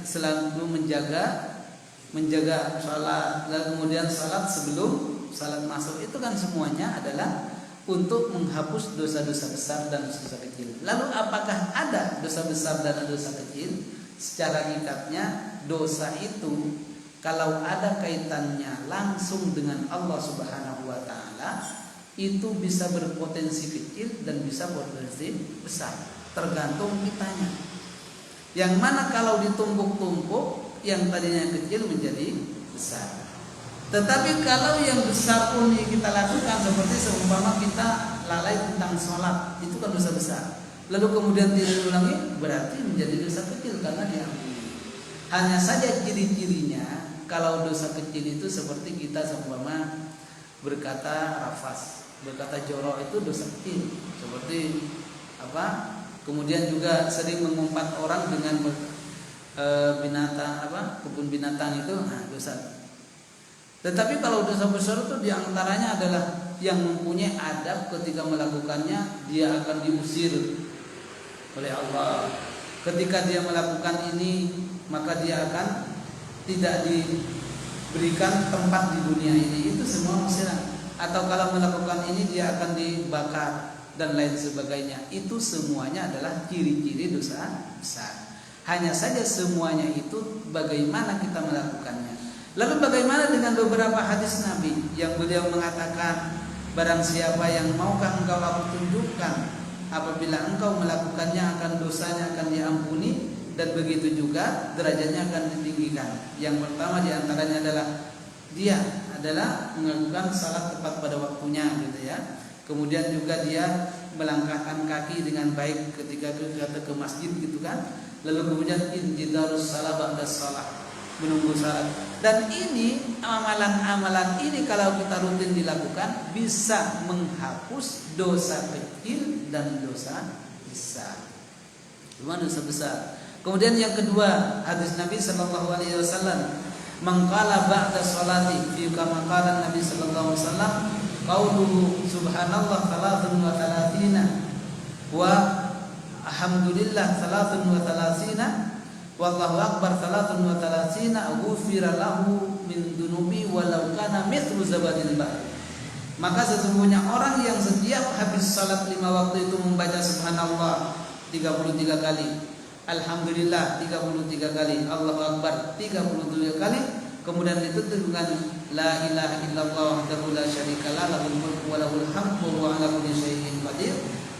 selalu menjaga salat, lalu kemudian salat sebelum salat masuk. Itu kan semuanya adalah untuk menghapus dosa-dosa besar dan dosa kecil. Lalu apakah ada dosa besar dan dosa kecil? Secara hakikatnya dosa itu kalau ada kaitannya langsung dengan Allah Subhanahu wa taala, itu bisa berpotensi kecil dan bisa berpotensi besar, tergantung kitanya. Yang mana kalau ditumpuk-tumpuk, yang tadinya kecil menjadi besar. Tetapi kalau yang besar pun kita lakukan, seperti seumpama kita lalai tentang sholat, itu kan dosa besar. Lalu kemudian tidak diulangi, berarti menjadi dosa kecil karena diampuni. Hanya saja ciri-cirinya, kalau dosa kecil itu seperti kita seumpama berkata rafas, berkata jorok, itu dosa kecil. Seperti apa? Kemudian juga sering mengumpat orang dengan binatang kebun binatang itu, dosa. Tetapi kalau dosa besar itu diantaranya adalah yang mempunyai adab ketika melakukannya, dia akan diusir oleh Allah. Ketika dia melakukan ini, maka dia akan tidak diberikan tempat di dunia ini. Itu semua musiran. Atau kalau melakukan ini dia akan dibakar dan lain sebagainya. Itu semuanya adalah ciri-ciri dosa besar. Hanya saja semuanya itu bagaimana kita melakukannya. Lalu bagaimana dengan beberapa hadis Nabi yang beliau mengatakan, barang siapa yang maukah engkau aku tunjukkan, apabila engkau melakukannya akan dosanya akan diampuni, dan begitu juga derajatnya akan ditinggikan. Yang pertama diantaranya adalah dia adalah melakukan salat tepat pada waktunya, gitu ya. Kemudian juga dia melangkahkan kaki dengan baik ketika ke masjid, gitu kan. Lalu kemudian injidarus salat ba'da salat, menunggu salat. Dan ini amalan-amalan ini kalau kita rutin dilakukan bisa menghapus dosa kecil dan dosa besar. Cuma dosa besar. Kemudian yang kedua, hadis Nabi sallallahu alaihi wasallam, "Man qala ba'da sholati fi kama qala Nabi sallallahu alaihi wasallam, qauluhu subhanallah 33 wa alhamdulillah 33 wallahu akbar 33 ghufira lahu min dunubi walau kana mithlu zabadil bahr." Maka sesungguhnya orang yang setiap habis salat 5 waktu itu membaca subhanallah 33 kali, alhamdulillah 33 kali, Allahu akbar 33 kali, kemudian ditutup dengan la ilaha illallah wahdahu la syarikalah lahul mulku wa lahul hamdu wa ala kulli syai'in qadir,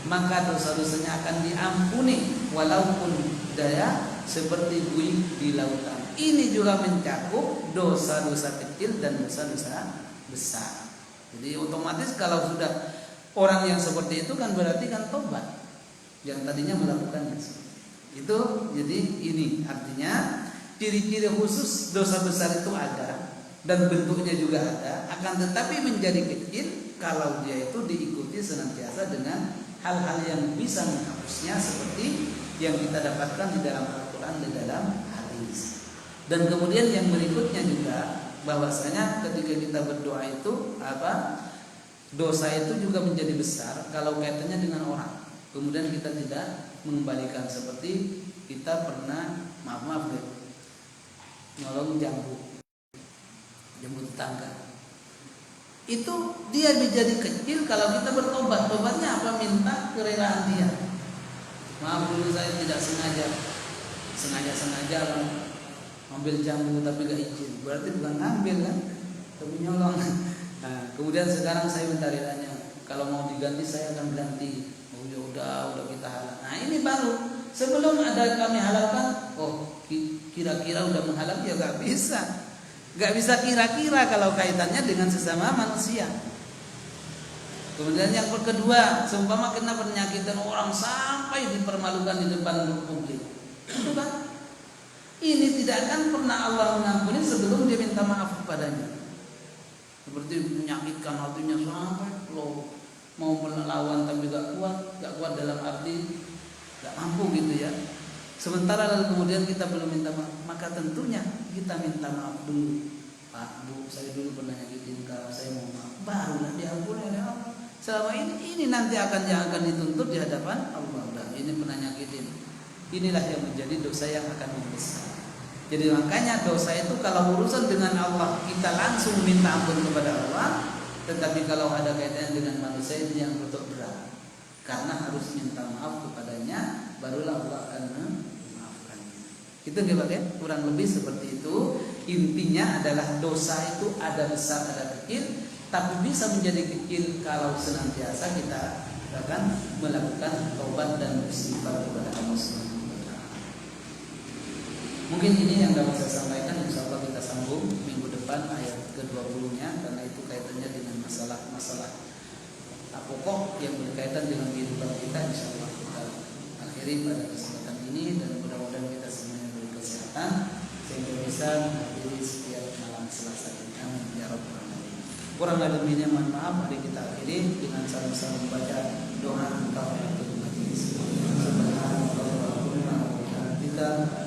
maka dosa-dosanya akan diampuni walaupun daya seperti buih di lautan. Ini juga mencakup dosa-dosa kecil dan dosa-dosa besar. Jadi otomatis kalau sudah orang yang seperti itu kan berarti kan tobat, yang tadinya melakukannya. Itu jadi ini artinya ciri-ciri khusus dosa besar itu ada dan bentuknya juga ada, akan tetapi menjadi kecil kalau dia itu diikuti senantiasa dengan hal-hal yang bisa menghapusnya seperti yang kita dapatkan di dalam Al-Quran dan dalam hadis. Dan kemudian yang berikutnya juga bahwasanya ketika kita berdoa itu dosa itu juga menjadi besar kalau kaitannya dengan orang. Kemudian kita tidak mengembalikan, seperti kita pernah maaf deh nolong jambu tetangga. Itu dia menjadi kecil kalau kita bertobat. Tobatnya apa? Minta kerelaan dia. Maaf dulu saya tidak sengaja ambil jambu tapi gak izin. Berarti bukan ngambil kan, tapi nyolong. Nah, kemudian sekarang saya minta relanya. Kalau mau diganti saya akan ganti. Oh ya udah kita halal. Nah ini baru. Sebelum ada kami halalkan, oh kira-kira udah menghalal, ya gak bisa. Gak bisa kira-kira kalau kaitannya dengan sesama manusia. Kemudian yang kedua, seumpama kena penyakitan orang sampai dipermalukan di depan publik, itu kan ini tidak akan pernah Allah mengampuni sebelum dia minta maaf kepadanya. Seperti menyakitkan hatinya sampai lo mau melawan tapi gak kuat dalam arti gak mampu gitu ya. Sementara lalu kemudian kita belum minta maaf, maka tentunya kita minta maaf dulu. Pak, Bu, saya dulu pernah nyakitin kau, saya mau maaf. Barulah diampuni oleh Allah. Selama ini nanti yang akan dituntut di hadapan Allah. Dan ini pernah nyakitin. Inilah yang menjadi dosa yang akan membesar. Jadi makanya dosa itu kalau urusan dengan Allah kita langsung minta ampun kepada Allah. Tetapi kalau ada kaitannya dengan manusia itu yang betul berat. Karena harus minta maaf kepadanya, barulah Allah akan itu dipakai kurang lebih seperti itu. Intinya adalah dosa itu ada besar ada kecil, tapi bisa menjadi kecil kalau senantiasa kita akan melakukan taubat dan istighfar kepada Allah Subhanahu wa taala. Mungkin ini yang dapat saya sampaikan. Insyaallah kita sambung minggu depan ayat ke-20-nya, karena itu kaitannya dengan masalah pokok yang berkaitan dengan kehidupan kita. Insyaallah kita akhiri pada kesempatan ini, dan mudah-mudahan kita sehingga bisa menghadiri setiap malam Selasa ini. Amin ya rabbal alamin. Kurang lebihnya mohon maaf. Mari kita akhiri dengan sama-sama membaca doa kafaratul majlis. Subhanallah wa bihamdihi.